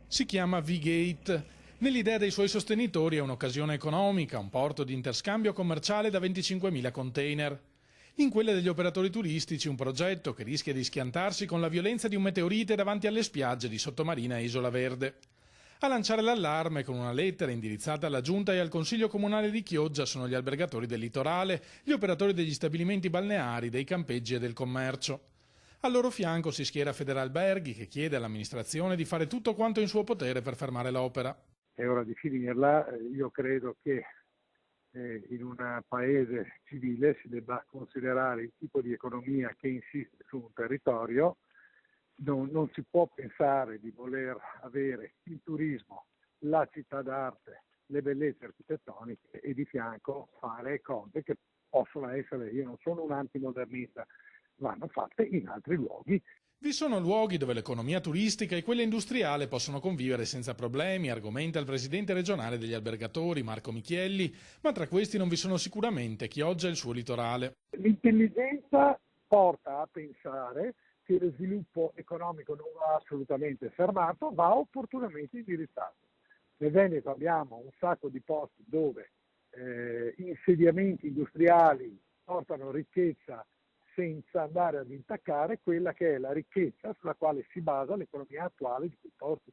Si chiama V-Gate. Nell'idea dei suoi sostenitori è un'occasione economica, un porto di interscambio commerciale da 25.000 container. In quella degli operatori turistici un progetto che rischia di schiantarsi con la violenza di un meteorite davanti alle spiagge di Sottomarina e Isola Verde. A lanciare l'allarme con una lettera indirizzata alla Giunta e al Consiglio Comunale di Chioggia sono gli albergatori del litorale, gli operatori degli stabilimenti balneari, dei campeggi e del commercio. Al loro fianco si schiera Federalberghi che chiede all'amministrazione di fare tutto quanto in suo potere per fermare l'opera. È ora di finirla. Io credo che in un paese civile si debba considerare il tipo di economia che insiste su un territorio. Non si può pensare di voler avere il turismo, la città d'arte, le bellezze architettoniche e di fianco fare cose che possono essere, io non sono un antimodernista, vanno fatte in altri luoghi. Vi sono luoghi dove l'economia turistica e quella industriale possono convivere senza problemi, argomenta il presidente regionale degli albergatori Marco Michielli, ma tra questi non vi sono sicuramente Chioggia e il suo litorale. L'intelligenza porta a pensare che lo sviluppo economico non va assolutamente fermato, va opportunamente indirizzato. Nel Veneto abbiamo un sacco di posti dove insediamenti industriali portano ricchezza senza andare ad intaccare quella che è la ricchezza sulla quale si basa l'economia attuale di quei posti.